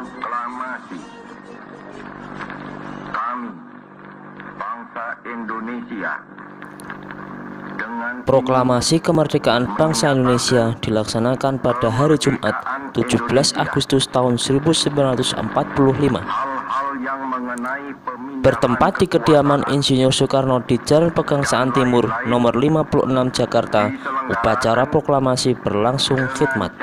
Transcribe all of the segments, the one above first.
Proklamasi kami, bangsa Indonesia. Proklamasi kemerdekaan bangsa Indonesia dilaksanakan pada hari Jumat 17 Agustus tahun 1945. Bertempat di kediaman Insinyur Soekarno di Jalan Pegangsaan Timur nomor 56 Jakarta, upacara proklamasi berlangsung khidmat.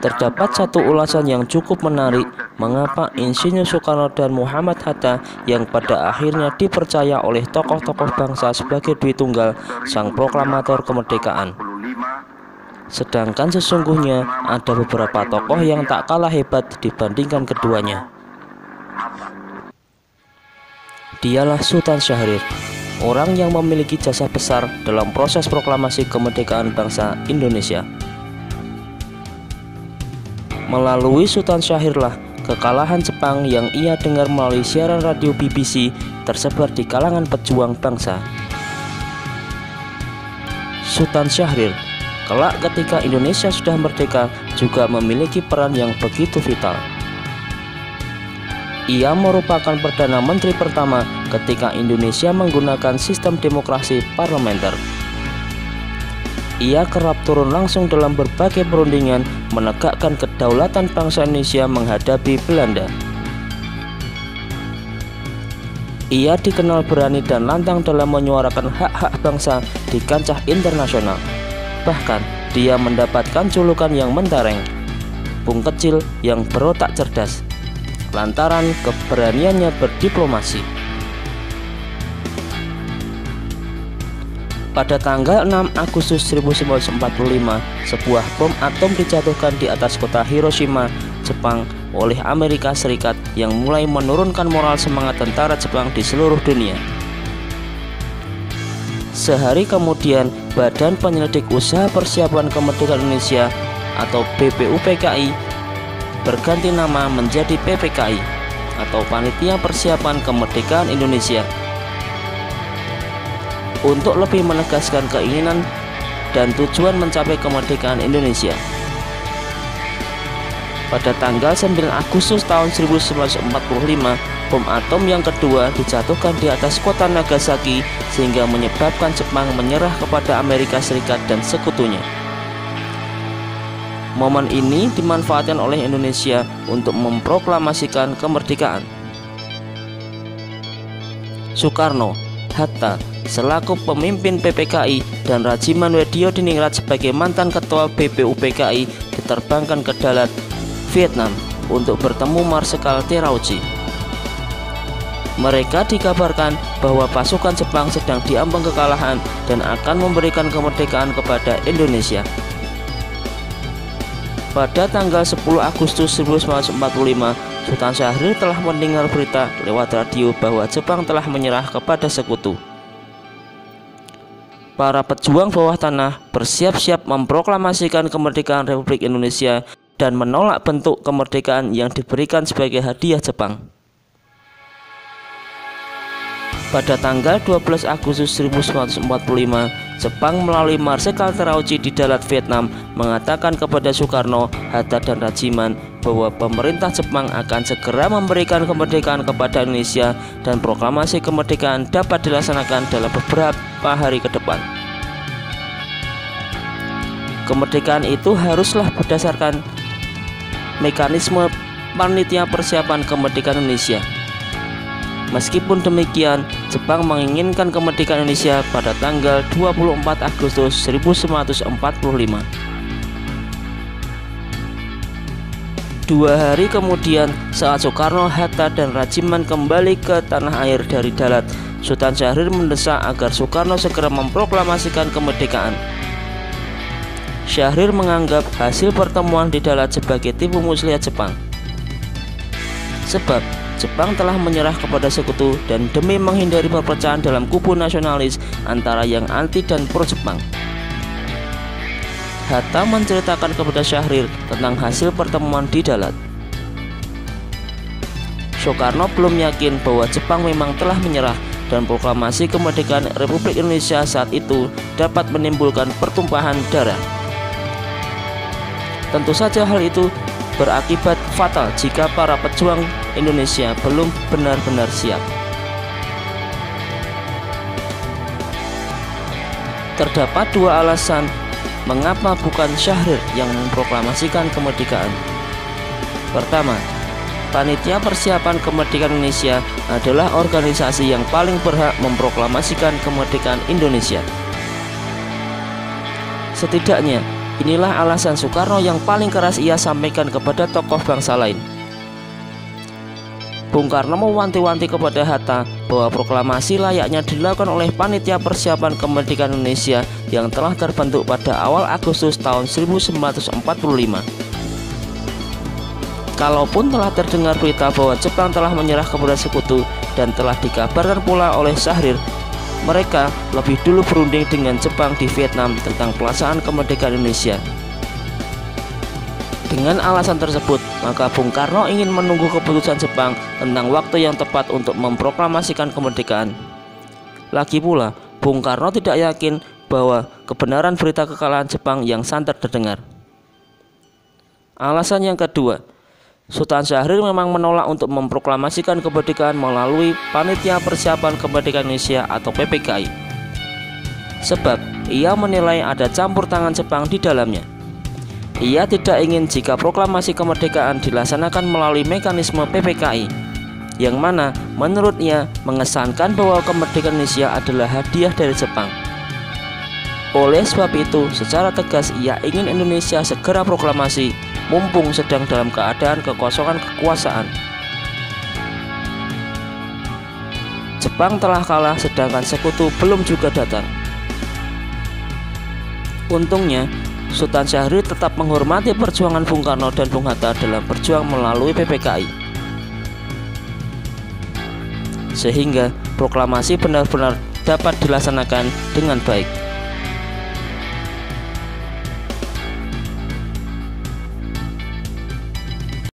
Terdapat satu ulasan yang cukup menarik mengapa Insinyur Soekarno dan Muhammad Hatta yang pada akhirnya dipercaya oleh tokoh-tokoh bangsa sebagai dui tunggal sang proklamator kemerdekaan. Sedangkan sesungguhnya ada beberapa tokoh yang tak kalah hebat dibandingkan keduanya. Dialah Sultan Syahrir, orang yang memiliki jasa besar dalam proses proklamasi kemerdekaan bangsa Indonesia. Melalui Sultan Syahrirlah kekalahan Jepang yang ia dengar melalui siaran radio BBC tersebar di kalangan pejuang bangsa. Sultan Syahrir kelak ketika Indonesia sudah merdeka juga memiliki peran yang begitu vital. Ia merupakan Perdana Menteri pertama ketika Indonesia menggunakan sistem demokrasi parlementer. Ia kerap turun langsung dalam berbagai perundingan menegakkan kedaulatan bangsa Indonesia menghadapi Belanda. Ia dikenal berani dan lantang dalam menyuarakan hak-hak bangsa di kancah internasional. Bahkan, dia mendapatkan julukan yang mentereng, Bung Kecil yang berotak cerdas, lantaran keberaniannya berdiplomasi. Pada tanggal 6 Agustus 1945, sebuah bom atom dijatuhkan di atas kota Hiroshima, Jepang oleh Amerika Serikat yang mulai menurunkan moral semangat tentara Jepang di seluruh dunia. Sehari kemudian, Badan Penyelidik Usaha Persiapan Kemerdekaan Indonesia atau BPUPKI berganti nama menjadi PPKI atau Panitia Persiapan Kemerdekaan Indonesia, untuk lebih menegaskan keinginan dan tujuan mencapai kemerdekaan Indonesia. Pada tanggal 9 Agustus tahun 1945, bom atom yang kedua dijatuhkan di atas kota Nagasaki sehingga menyebabkan Jepang menyerah kepada Amerika Serikat dan sekutunya. Momen ini dimanfaatkan oleh Indonesia untuk memproklamasikan kemerdekaan. Soekarno, Hatta selaku pemimpin PPKI dan Rajiman Weddiodiningrat sebagai mantan ketua BPUPKI diterbangkan ke Dalat, Vietnam untuk bertemu Marsekal Terauchi. Mereka dikabarkan bahwa pasukan Jepang sedang diambang kekalahan dan akan memberikan kemerdekaan kepada Indonesia. Pada tanggal 10 Agustus 1945, Sultan Syahrir telah mendengar berita lewat radio bahwa Jepang telah menyerah kepada sekutu. Para pejuang bawah tanah bersiap-siap memproklamasikan kemerdekaan Republik Indonesia dan menolak bentuk kemerdekaan yang diberikan sebagai hadiah Jepang. Pada tanggal 12 Agustus 1945, Jepang melalui Marsekal Terauchi di Dalat, Vietnam mengatakan kepada Soekarno, Hatta dan Rajiman bahwa pemerintah Jepang akan segera memberikan kemerdekaan kepada Indonesia dan proklamasi kemerdekaan dapat dilaksanakan dalam beberapa hari ke depan. Kemerdekaan itu haruslah berdasarkan mekanisme Panitia Persiapan Kemerdekaan Indonesia. Meskipun demikian, Jepang menginginkan kemerdekaan Indonesia pada tanggal 24 Agustus 1945. 2 hari kemudian, saat Soekarno, Hatta, dan Rajiman kembali ke tanah air dari Dalat, Sultan Syahrir mendesak agar Soekarno segera memproklamasikan kemerdekaan. Syahrir menganggap hasil pertemuan di Dalat sebagai tipu muslihat Jepang. Sebab Jepang telah menyerah kepada sekutu dan demi menghindari perpecahan dalam kubu nasionalis antara yang anti dan pro Jepang. Hatta menceritakan kepada Syahrir tentang hasil pertemuan di Dalat. Soekarno belum yakin bahwa Jepang memang telah menyerah dan proklamasi kemerdekaan Republik Indonesia saat itu dapat menimbulkan pertumpahan darah. Tentu saja hal itu berakibat fatal jika para pejuang Indonesia belum benar-benar siap. Terdapat dua alasan mengapa bukan Syahrir yang memproklamasikan kemerdekaan. Pertama, Panitia Persiapan Kemerdekaan Indonesia adalah organisasi yang paling berhak memproklamasikan kemerdekaan Indonesia. Setidaknya, inilah alasan Soekarno yang paling keras ia sampaikan kepada tokoh bangsa lain. Bung Karno mewanti-wanti kepada Hatta bahwa proklamasi layaknya dilakukan oleh Panitia Persiapan Kemerdekaan Indonesia yang telah terbentuk pada awal Agustus tahun 1945. Kalaupun telah terdengar berita bahwa Jepang telah menyerah kepada sekutu dan telah dikabarkan pula oleh Syahrir, mereka lebih dulu berunding dengan Jepang di Vietnam tentang pelaksanaan kemerdekaan Indonesia. Dengan alasan tersebut, maka Bung Karno ingin menunggu keputusan Jepang tentang waktu yang tepat untuk memproklamasikan kemerdekaan. Lagi pula, Bung Karno tidak yakin bahwa kebenaran berita kekalahan Jepang yang santer terdengar. Alasan yang kedua, Sultan Syahrir memang menolak untuk memproklamasikan kemerdekaan melalui Panitia Persiapan Kemerdekaan Indonesia atau PPKI. Sebab ia menilai ada campur tangan Jepang di dalamnya. Ia tidak ingin jika proklamasi kemerdekaan dilaksanakan melalui mekanisme PPKI, yang mana menurutnya mengesankan bahwa kemerdekaan Indonesia adalah hadiah dari Jepang. Oleh sebab itu, secara tegas ia ingin Indonesia segera proklamasi mumpung sedang dalam keadaan kekosongan kekuasaan. Jepang telah kalah sedangkan sekutu belum juga datang. Untungnya, Sultan Syahrir tetap menghormati perjuangan Bung Karno dan Bung Hatta dalam berjuang melalui PPKI, sehingga proklamasi benar-benar dapat dilaksanakan dengan baik.